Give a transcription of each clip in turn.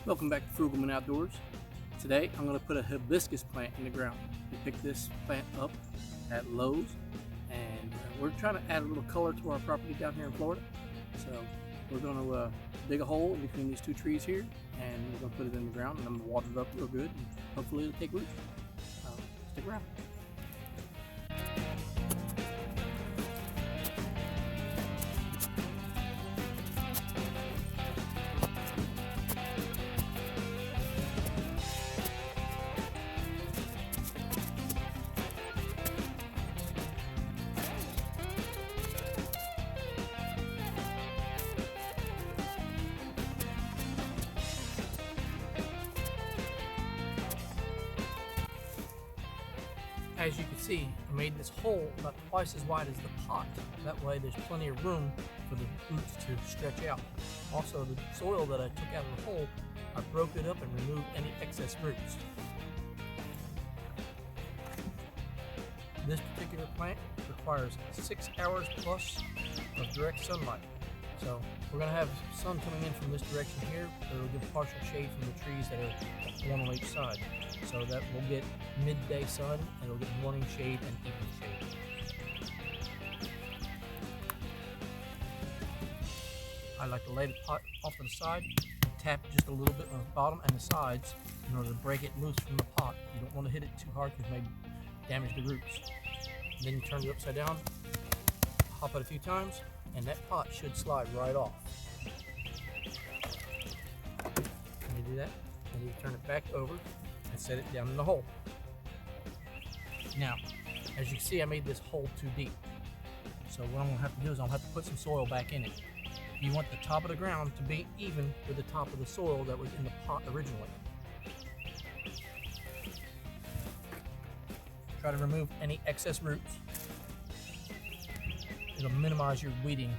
Welcome back to Frugalman Outdoors. Today I'm going to put a hibiscus plant in the ground. We picked this plant up at Lowe's, and we're trying to add a little color to our property down here in Florida. So we're going to dig a hole in between these two trees here, and we're going to put it in the ground, and I'm going to water it up real good, and hopefully it'll take root. Stick around. As you can see, I made this hole about twice as wide as the pot. That way there's plenty of room for the roots to stretch out. Also, the soil that I took out of the hole, I broke it up and removed any excess roots. This particular plant requires 6 hours plus of direct sunlight. So we're going to have sun coming in from this direction here, so it'll give partial shade from the trees that are one on each side. So that we'll get midday sun, and it'll get morning shade and evening shade. I like to lay the pot off to the side, tap just a little bit on the bottom and the sides in order to break it loose from the pot. You don't want to hit it too hard because it may damage the roots. And then you turn it upside down, hop it a few times, and that pot should slide right off. When you do that, then you turn it back over and set it down in the hole. Now, as you can see, I made this hole too deep. So what I'm gonna have to do is I'll have to put some soil back in it. You want the top of the ground to be even with the top of the soil that was in the pot originally. Try to remove any excess roots. It'll minimize your weeding.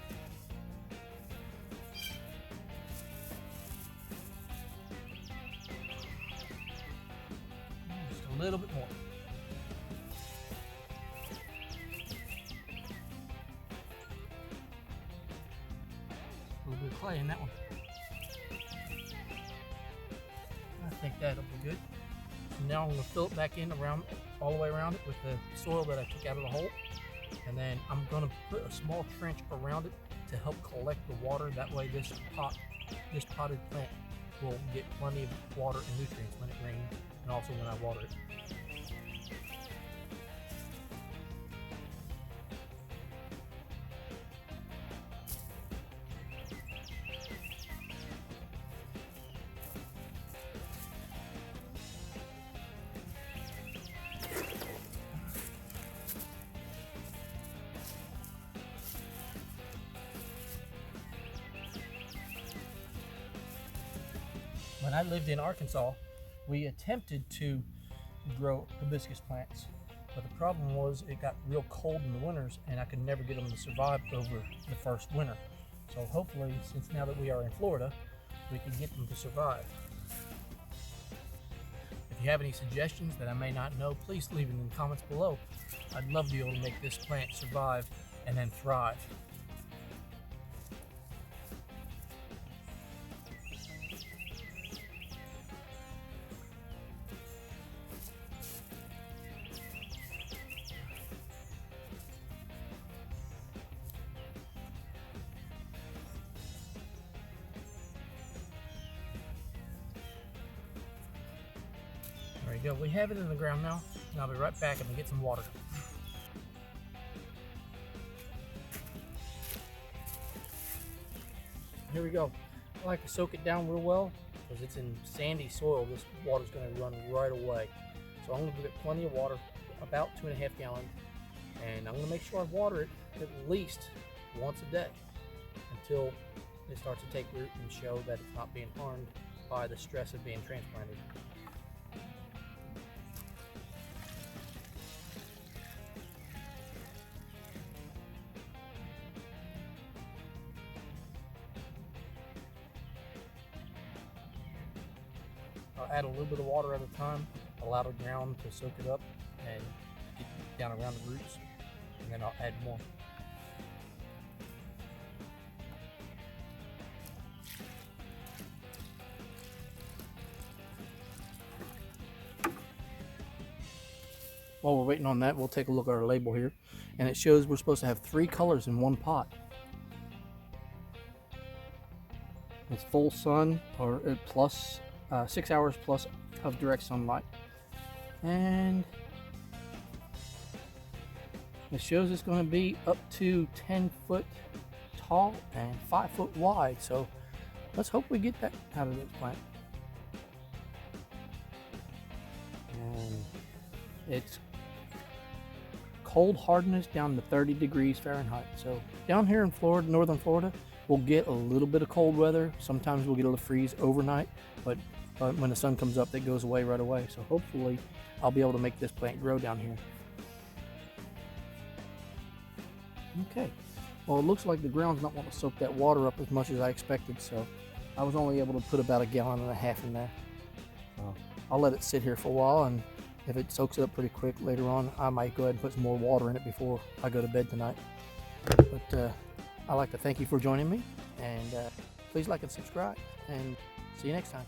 Just a little bit more. A little bit of clay in that one. I think that'll be good. So now I'm going to fill it back in all the way around it with the soil that I took out of the hole. And then I'm going to put a small trench around it to help collect the water. That way this potted plant will get plenty of water and nutrients when it rains, and also when I water it. When I lived in Arkansas, we attempted to grow hibiscus plants, but the problem was it got real cold in the winters and I could never get them to survive over the first winter. So hopefully, since now that we are in Florida, we can get them to survive. If you have any suggestions that I may not know, please leave them in the comments below. I'd love to be able to make this plant survive and then thrive. There you go, we have it in the ground now, and I'll be right back and get some water. Here we go. I like to soak it down real well because it's in sandy soil. This water's going to run right away. So I'm going to give it plenty of water, about 2.5 gallons, and I'm going to make sure I water it at least once a day until it starts to take root and show that it's not being harmed by the stress of being transplanted. I'll add a little bit of water at a time, allow the ground to soak it up and get down around the roots, and then I'll add more. While we're waiting on that, we'll take a look at our label here, and it shows we're supposed to have 3 colors in one pot. It's full sun, or plus 6 hours plus of direct sunlight, and it shows it's going to be up to 10 foot tall and 5 foot wide. So let's hope we get that out of this plant. And it's cold hardness down to 30 degrees Fahrenheit. So down here in Florida, northern Florida, we'll get a little bit of cold weather. Sometimes we'll get a little freeze overnight, but when the sun comes up, that goes away right away. So hopefully I'll be able to make this plant grow down here. Okay, well, it looks like the ground's not wanting to soak that water up as much as I expected, so I was only able to put about 1.5 gallons in there. So I'll let it sit here for a while, and if it soaks it up pretty quick later on, I might go ahead and put some more water in it before I go to bed tonight. But I'd like to thank you for joining me, and please like and subscribe, and see you next time.